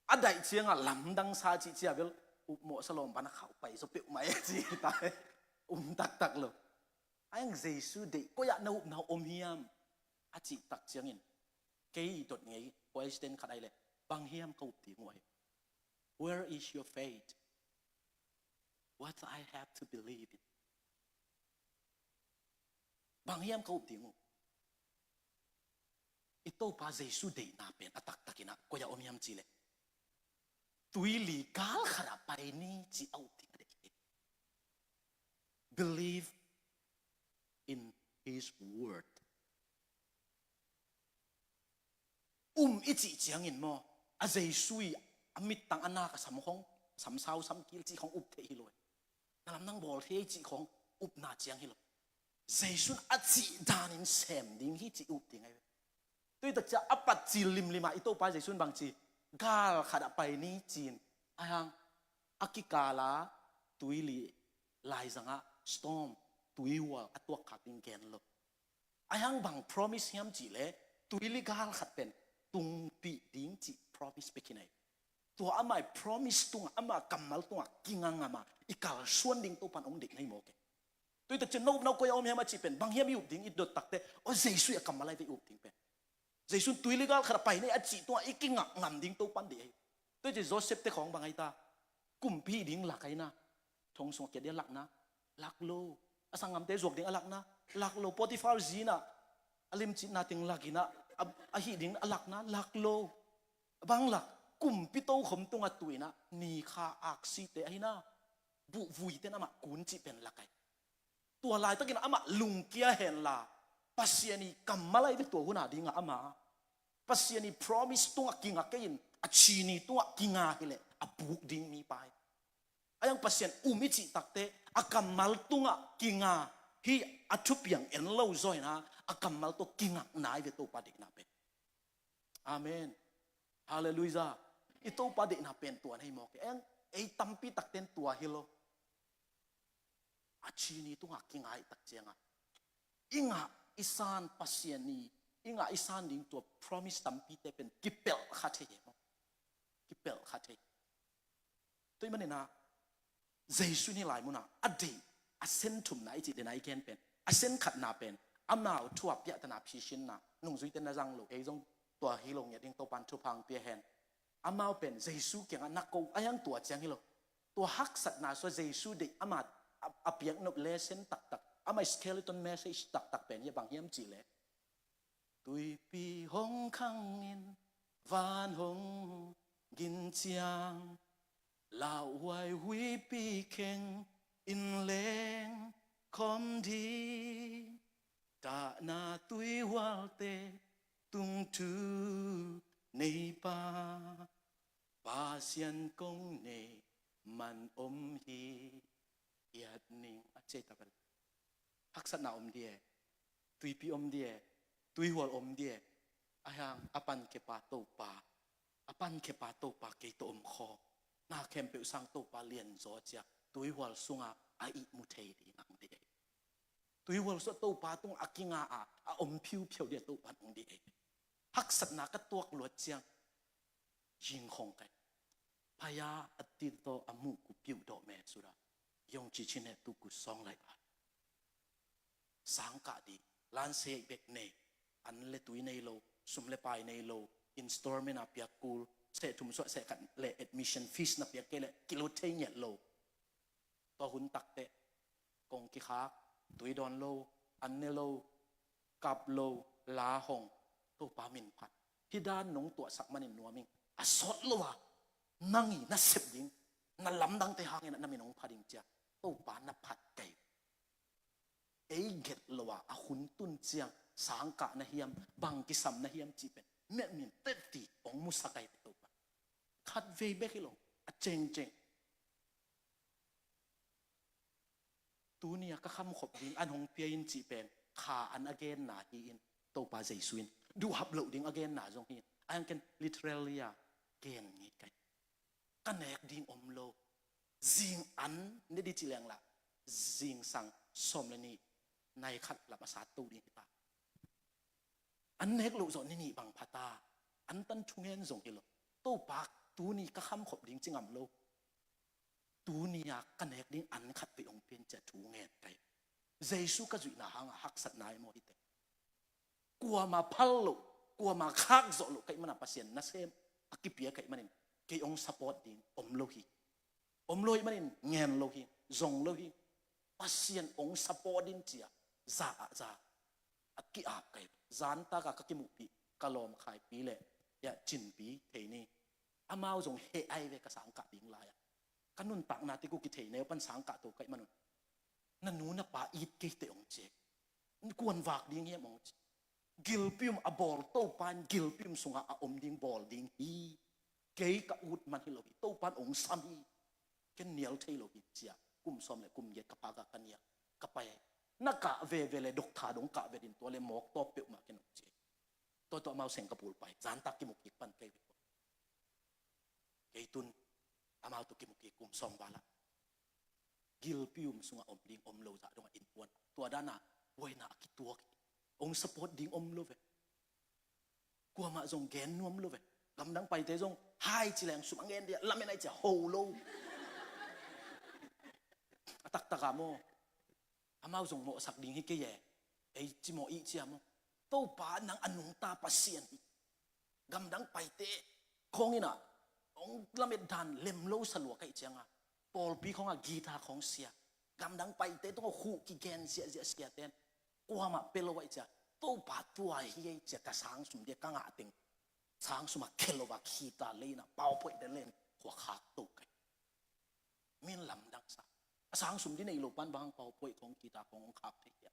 อันใดเสียงลำดังซาจิเจียเบลอุโมสลอมปานะเข้าไปสเปียวไม่จีตายตักเลยไอ้เจสุเด็กก็อยากนาอมเฮียมอาจิตักเจียงอินเกย์ดดไงพอไอสเตนขัดไอเลยบางเฮียมเขาตีงวย Where is your faith What I have to believe in บางเฮียมเขาตีงวยอิโตปาเจสุเด็กน่าเป็นตักกินะก็อยากอมเฮียมจีเลยตุยลีกาลขราไปนี่จีเอาทิ้งเด็ก Believe in His word อิจิเจียงอินมออาเจสุยอมิตตังอนาคสัมของสัมสาวสัมกิลจีของอุบเทฮิโลยนั่งนั่งบอลเทจีของอุบนาเจียงฮิโลเจสุนอาจิดานินเซมดิ้งฮิจิอุบทิ้งไงตัวตักจะอัปปัจจิลิมลิมาอิโตปาเจสุนบางจีกาลขดไปนี้จีนอายังอากิกาลาตุยลีลายสังะสตอมตุยวัวอัตัวขัดดิงแกนลอายังบาง promise ยามจีเลตุยลีกาลขัดเป็นตุงปีดิ้งจี promise ไปกินไงตัวอามา promise ตุงอามากัมมัลตุงกิงังอามาอีกาลส่วนดิ้งตัวปันองเด็กในโมเกตัวแต่จะนกก็ยอมให้มาจีเป็นบางเฮียมีอุบดิ้งอีดดตักเตโอ้เจสุยกัมมัลไปอุบดิ้งเป็นเจสุนตุยลีกาลขดไปในอาจิตัวอีกิงังงำดิ้งตัวปันเดียตัวจะโจเซฟเตของบางไอตากุมพี่ดิ้งหลักไอนะทงสงเกียรติหลักนะหลักโลอสังงามเตจวกดิ้งหลักนะหลักโลปอติฟาร์จีนะอลิมจินาติงหลักนะอาหิดิ้งหลักนะหลักโลบางหลักกุมพี่โตขมตุงตุยนะนีคาอักซิเตไอนะบุวุยเตนะมากุนจิเป็นหลักไอตัวลายตะกินอามาลุงเกียเห็นลาปัสยานีกัมมาไลเวตัวหัวหน้าดิ้งอามาปัสยานี promise ตัวกิงอาเกินอาชีนีตัวกิงอาเฮเลอาบุกดิ้งมีไป ayang pasien umichi takte akamal tunga kinga hi athupiang enlo zoina akamal to kinga nai ve to pade na pe amen hallelujah ito pade na pen tuan hai mo ke ang ei tampi takten tua hilo achini tunga kinga ai tak chenga inga isan pasien ni inga isan ding to promise tampi te pen kipel khathe mo kipel khathe toi manina jesu ni lai muna ade asen thum na ichi de nai ken pen asen khat na pen amao thua pya tana phishin na nung zui ten na jang lo ei jong tua hilong ya ding to pan thu phang pia hen amao pen jesu kyang anako ayang tua chang hilo tua hak sat na so jesu de amat apiak nop lesson tak tak amai skeleton message tak tak pen ya bang hiam chi le tui pi hong khang in van hong gin chiang lao wai hui pi keng in leng khom di ta na tui wal te tung tu nei pa pa sian kong ne man hi yat ning ache ta bal haksat na die tui pi die tui wal die ayang apan ke pa to pa apan ke pa to pa ke to kho na kem pe sang to pa lien zo chia tui wal sunga ai mu thei di ngang de tui wal so to pa tung akinga a phiu phiu de to pa ong di hak sat na ka tuak lo chiang jing khong kai phaya atin to amu ku piu do me sura yong chi chine tu ku song lai ba sang ka di lan se bek ne an le tui nei lo sum le pai nei lo installment apia kul se thum so se kan le admission fees na pia ke le kilo thei nyet lo to hun tak te kong ki kha tui don lo an ne lo kap lo la hong to pa min phat hi dan nong to sak manin nuaming asot lo wa nangi na sep ding na lam dang te hangin na minong phading cha to pa na phat kai ei get lo wa a hun tun chiang sang ka na hiam bang ki sam na hiam chi pen me min te ti ong mu sakai to pa khat ve be ki lo a cheng cheng tu nia ka kham khop ding an hong pia in chi pen kha an again na hi in to pa jaisuin du hab lo ding again na jong hi an ken literally ya ken ni kai kanek ding omlo jing an ne di chileng la jing sang som le ni nai khat laภาษา tu ding ta an nek lo zo ni ni bang phata an tan thungen jong hi lo to pak tu ni ka kham khop ding chingam lo tu ni ya kanek ding an khat pe ong pen cha thu ngen kai jesu ka zui na hang hak sat nai mo hi te kwa ma phal lo kwa ma khak zo lo kai mana pasien na sem akipia kai manin ke ong support ding om lo hi manin ngen lo hi zong lo hi pasien ong support din chia za aki ap kai zan ta ka ki mu pi kalom khai pi le ya chin pi thei ni amao zong he ai ve ka sang ka ding la ya kanun tak na ti ku ki thei ne pan sang ka to kai manun na nu na pa it ke te ong che kuan wak ding he mong gilpium a bol to pan gilpium sunga a om ding bol ding hi ke ka ut man hi lo hi to pan ong sam hi ken nial thei lo hi chia kum som le kum ye ka pa ka kania ka pai na ka ve le dok tha dong ka ve din to le mok to pe ma ken che to mau seng ka pul pai zan tak ki muk ki pan kai ke tun amao to ki muk ki kum som bala gilpium sunga om ding om lo za dong in puan to dana wai na ki tuak ong support ding om lo ve kwa ma jong gen nuam lo ve lam dang pai te jong hai chi leng sum angen dia lam nai cha ho lo atak taka mo amao jong mo sak ding hi ke ye ei chi mo i chi amo to pa nang anung ta pasien gam dang pai te khongina ong lamet dan lem lo salwa kai changa pol pi khonga gita khong sia gam dang pai te to khu ki gen sia ten kwa ma pelo wai cha to pa tua hi cha ka sang sum de ka nga ting sang sum ma khelo ba khita le na pau poi de len khwa khak to kai min lam dang sa sang sum di nei lo pan bang pau poi khong kita khong khap the ya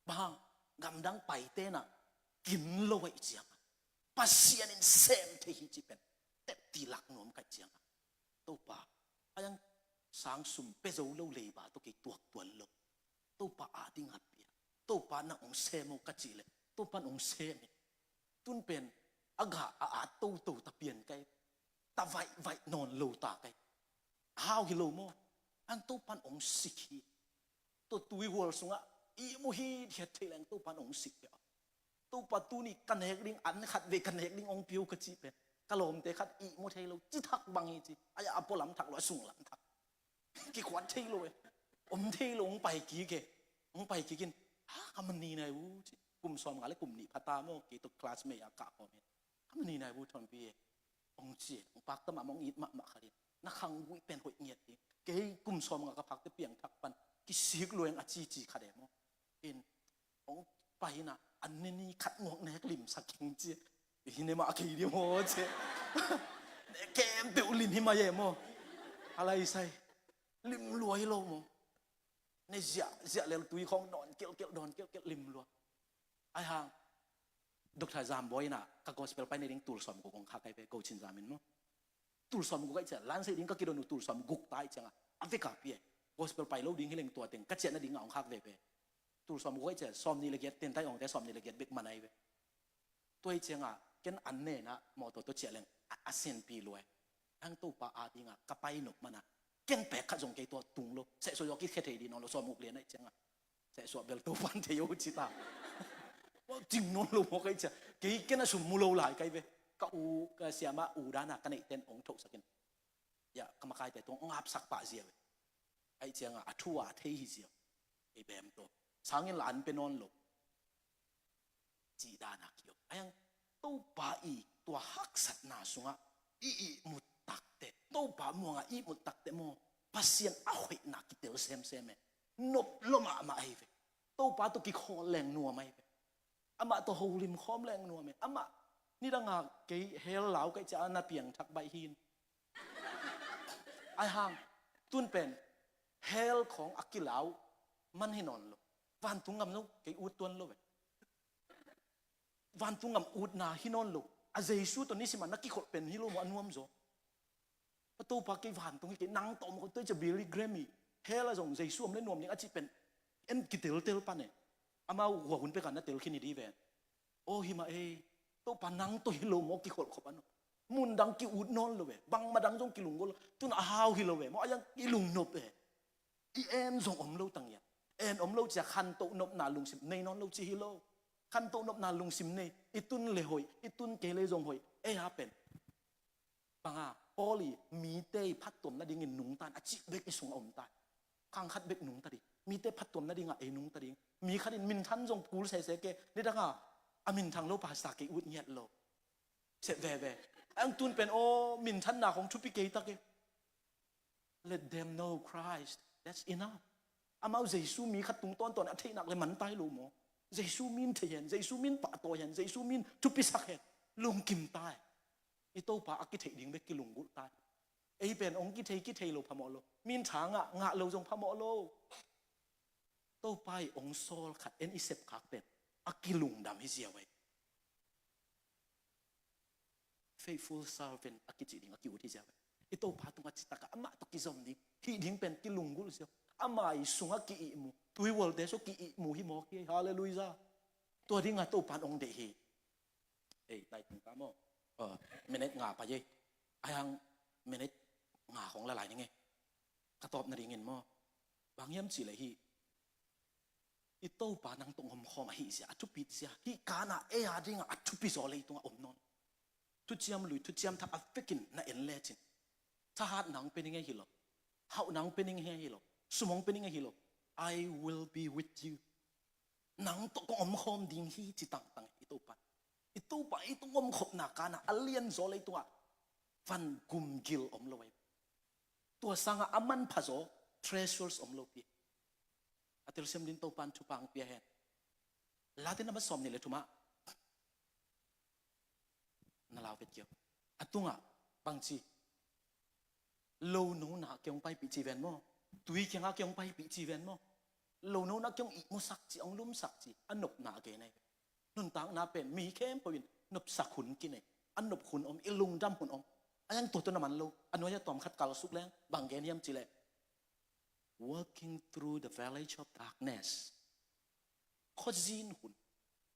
bang gam dang pai te na kin lo wai cha pasien in sem the hi chi pen te ti lak nom ka chiang to pa ayang sang sum pe zo lo le ba to ki tuak tuan lo to pa a ding at pia to pa na ong se mo ka chi le to pan ong se mi tun pen aga a to ta pian kai ta vai non lo ta kai how hi lo mo an to pan ong sikhi to tui wol sunga i mo hi thiat thailang to pan ong sik ya to pa tu ni kan hek ding an khat ve kan hek ding ong piu ka chi pen ka lom te khat i mo thai lo chi thak bang hi chi aya apolam thak lo sung lam thak ki khwat thai lo om thai lo ong pai ki ke ong pai ki kin ha ka man ni nai wu chi kum som ga le kum ni phata mo ki to class me ya ka ko me ka man ni nai wu thon pi ong chi ong pak ta ma mong it ma khari na khang wi pen hoi ngiat ti ke kum som ga ka phak te piang thak pan ki sik loeng a chi kha de mo in ong pai na an ni khat ngok nek lim sak king chi hi ne ma ki di mo che kem pe ulin hi ma ye mo alai sai lim luai lo mo ne zia le tui khong don kel don kel lim lo ai hang Dr. Zam boy na ka gospel pai ne ding tul som ko kong kha kai pe ko chin zamin mo tul som ko kai cha lan sai ding ka ki don tul som guk tai changa aveka pi gospel pai lo ding hileng tua teng ka chen na ding ong khak ve pe tul som ko kai cha som ni le get ten tai ong te som ni le get bek manai ve toi chenga ken an ne na mo to che leng a sen pi loi ang to pa a dinga ka pai nok mana ken pe kha jong ke to tung lo se so yo ki khe thei di no lo som muk le nai chenga se so bel to pan te yo chi ta wa jing no lo mo kai cha ke ken a sum mu lo lai kai ve ka u ka sia ma u da na ka nei ten ong thok sakin ya ka ma kai te tong ong ap sak pa zia ve ai chenga a thua thei hi zia e bem to sangin lan pe non lo ji da na kyo ayang to pa i to hak sat na sunga i mut tak te to pa mo nga i mut tak te mo pasien a hoi na ki tel sem me nop lo ma ai ve to pa to ki khol leng nuwa mai ve ama to holim khom leng nuwa me ama ni da nga ke hel lau kai cha na piang thak bai hin ai hang tun pen helของอักกิลาวมันให้นอนlo van tu ngam no ke ut tuan lo ve van tu ngam ut na hinon lo a jesu to ni siman na ki khol pen hi lo mo anuam zo pato pa ke van tu ke nang tom ko to cha billy grammy hela jong jesu am le nom ni a chi pen en ki tel pa ne ama wa hun pe kan na tel khini di ve o hi ma e to pa nang to hi lo mo ki khol khop an mun dang ki ut non lo ve bang ma dang jong ki lung go tun a haw hi lo ve mo ayang ki lung nop e i en jong om lo tang ya en om lo cha khan to nop na lung sim nei non lo chi hi lo khan to nop na lung sim nei itun le hoi itun ke le jong hoi e ha pen panga oli mi te phat tom na ding in nung tan a chi bek i sung om ta khang khat bek nung ta di mi te phat tom na ding a e nung ta ding mi kharin min than jong pul se ke ni da nga amin thang lo pa sa ke ut nyat lo se ve ang tun pen o min than na khong chu pi ke ta ke let them know Christ that's enough amao jesu mi khat tung ton a thei nak le man tai lo mo jesu min theyen jesu min pa to yan jesu min chu pi sak het lung kim tai i to pa aki thei ding be ki lung gul tai ei pen ong ki thei lo phamo lo min thanga nga lo jong phamo lo to pai ong sol khat en i sep khak pen aki lung dam hi sia wai faithful servant aki chi ding aki uthi sia wai i to pa tunga chitaka ama to ki zom ding hi ding pen ki lung gul sia amai sunga ki i mu tui wol de so ki i mu hi mo ki hallelujah to ding a to pan ong de hi ei tai tung ka mo minute nga pa ye ayang minute nga khong la lai ni nge ka top na ringin mo bang yam chi le hi i to pa nang tong hom khom hi sia chu pi sia hi kana e a ding a chu pi zo le tung om non tu chiam lui tu chiam tha afekin na en le chin tha hat nang pe ni nge hi lo hau nang pe ni nge hi lo sumong pe ni nge hi lo I will be with you nang to ko om khom ding hi chi tang i to pa i to om khop na kana alien zo le tua van gum gil om lo wai tua sanga aman phazo treasures om lo pi atel sem din to pan chu pang pi hen latin ama som ni le thuma na law vet kyo atunga pangchi lo no na kyong pai pi chi ven mo tui kyang a kyong pai pi chi ven mo lo no na kyong i mo sak chi ong lum sak chi anop na ke nei nun tang na pen mi kem pawin nop sak hun ki nei anop hun om ilung dam hun om ayang to na man lo anwa ya tom khat kal suk leng bang gen yam chi le working through the village of darkness ขอจีนหุ่น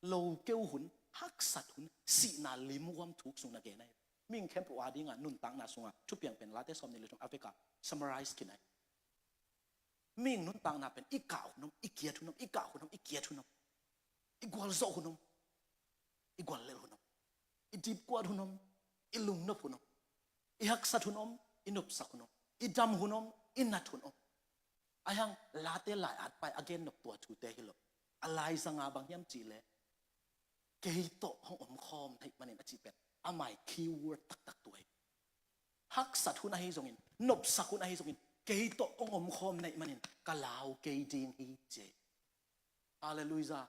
โลเกวหุ่นฮักสัตหุ่นสีนาลิมวมทุกสุงนาเกนัยมิ่งเข้มปวาดีงานุนตังนาสุงาทุกเปียงเป็นลาเตสอมในเรื่องแอฟริกา summarize กินไงมิ่งนุนตังนาเป็นอีกาหุ่นอีกเกียร์หุ่นอีกาหุ่นอีกเกียร์หุ่นอีกวอลโซหุ่นอีกวอลเลหุ่นอีดิบกวาดหุ่นอีลุงนบหุ่นอีฮักสัตหุ่นอีนบสักหุ่นอีดำหุ่นอีนัดหุ่นอายังลาเตหลายอัดไป again นบตัวทูเตฮิโลอะไรสังอาบางยามจีเลเกยโตห้องอมคอมให้มันเองอจิเป็ดอาไม่คีย์เวิร์ดตักตัวฮักสัตหุ่นอาฮิจงินนบสักหุ่นอาฮิจงินเกยโตห้องอมคอมในมันเองกะลาวเกยดิงฮิเจฮาเลลูยา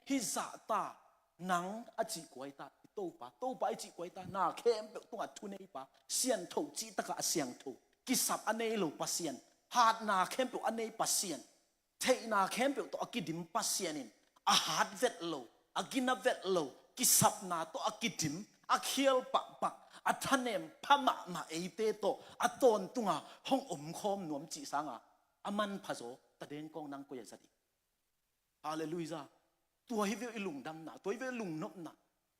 ฮิซาตานังอจิกวยตาโตปาอจิกวยตานาเข้มเปตัวทุนไอปาเสียนถูจีตะกะเสียงถูกิสับอันเนโลปาเสียนหาดนาเข้มเปอันเนปาเสียนเทนาเข้มเปตัวอกิดิมปาเสียนินอาหารเวทโลอากินาเวทโลกิสับนาตัวอกิดิมอาเคียลปักอัทเนมพม่ามาเอเตโตอัตอนตุงาห้องอมคอมนวมจีสังอามันพะโซตะเดนกองนังกุยสติฮาเลลูยาตัวฮิเวอิลุงดำนาตัวฮิเวลุงนบนา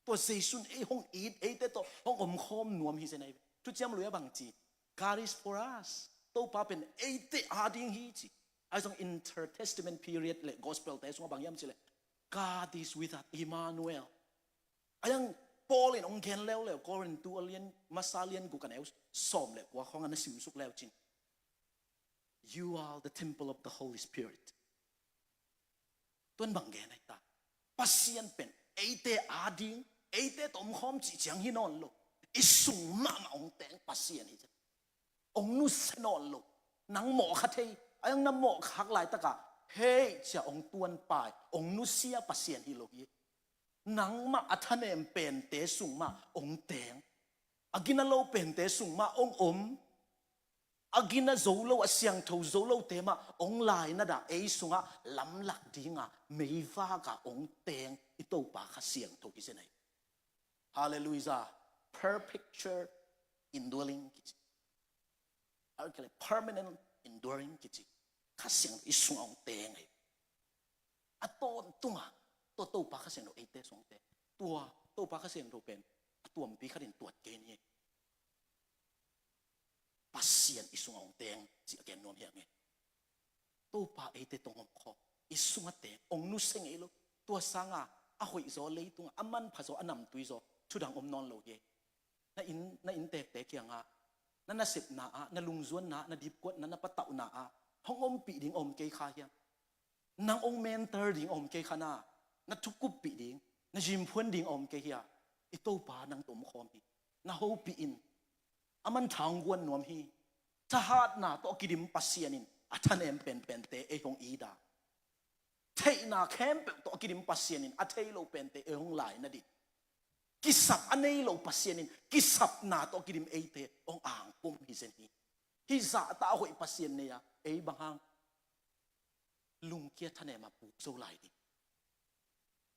ตัวเซซุนห้องอีดเตโตห้องอมคอมนวมฮิเซนัยทุกเจ้ามลุยบังจี God is for us โตปาเป็นเตอาดิงฮิจีไอ้ส่ง intertestament period เลย gospel แต่ส่งบางยามจีเลย God is with us Emmanuel ไอ้ยังปอลin องค์เคนแล้วกอรินตัวเลียนมาซาเลียนกูกันเอลสอมเลยว่าของอันนั้นสิมสุกแล้วจริง You are the temple of the Holy Spirit ต้นบังแกนไอ้ตาปัสเซียนเป็นเตอาดิงเตตอมคอมจีจังฮินอนโลอิสุงมาองแตงปัสเซียนนี่จ้ะองนุสนอนโลนังหมอคัดเฮไอ้ยังน้ำหมอคักหลายตะกะเฮ้จะองตวนปายองนุเซียปัสเซียนฮิโลกีนังมาอัทเนมเป็นเตสุงมาองแตงอากินาโลเป็นเตสุงมาองอมอากินาโซโลเสียงทูโซโลเตมาองลายนาดาสุงะลำหลักดีงะไม่ฟ้ากะองแตงอิโตปาคเสียงทูกิเซนัยฮาเลลูยา per picture enduring กิจอะไร permanent enduring กิจคเสียงอิสุงองแตงไงอัตอนตุงะตัวปาคเสียงเราเตสองเตตัวปาคเสียงเราเป็นตัวมันปีขัดินตัวเกนี่ปัสเซียนอิสุงองเตงจีเกนนวมเฮียงไงตัวปาเตตรงหอมคออิสุงเตงองนุเซงเอโลตัวสังอาหอยโซเลยตัวอามันผสมอันนำตุยโซชุดังอมนอนโลเยน่าอินเตะเกียงนั่นน่ะสิบน่ะน่ะลุงจวนน่ะดิบกวดนั่นน่ะปะเต่าน่ะห้องอมปีดิ่งอมเกยขาเฮียนางองเมนเตอร์ดิ่งอมเกยขานานัทุกกุบปีดิ่งนัจิมพวนดิ่งอมเกียอิโตปานังตมคอมฮีนัโฮปีอินอามันทางวนนวมฮีทหารนาโตกิดิมปัสเซียนินอัฐานเอ็มเป็นเตหงอีดาเทนาเข้มเป็นโตกิดิมปัสเซียนินอัฐเอโลเป็นเตหงหลายนาดิกิสับอันเอโลปัสเซียนินกิสับนาโตกิดิมเตองอ่างปุ่มฮิเซนฮีฮิซาตาหอยปัสเซียนเนียบางฮังลุงเกียทานเอมาปูโซไลดิ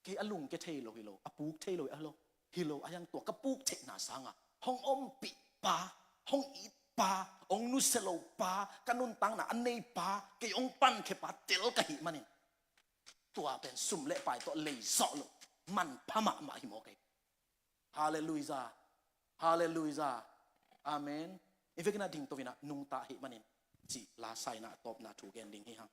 เกอลุงเกเทโลฮิโลอปูกเทโลอะโลฮิโลอายังตัวกระปูกเทนาสังห้องอมปิปาห้องอีปาองนุเซโลปากันุนตังนะอันเนปาเกองปันเคปาเตลกะหิมันนี่ตัวเป็นสุ่มเละไปตัวเลยสอโลมันพม่ามาหิโมเกฮาเลลูยาฮาเลลูยาอาเมนอีเวกนาดิ่งตัววินะนุงตาหิมันนี่จีลาไซนะตบนาถูกแกนดิ่งหิฮัง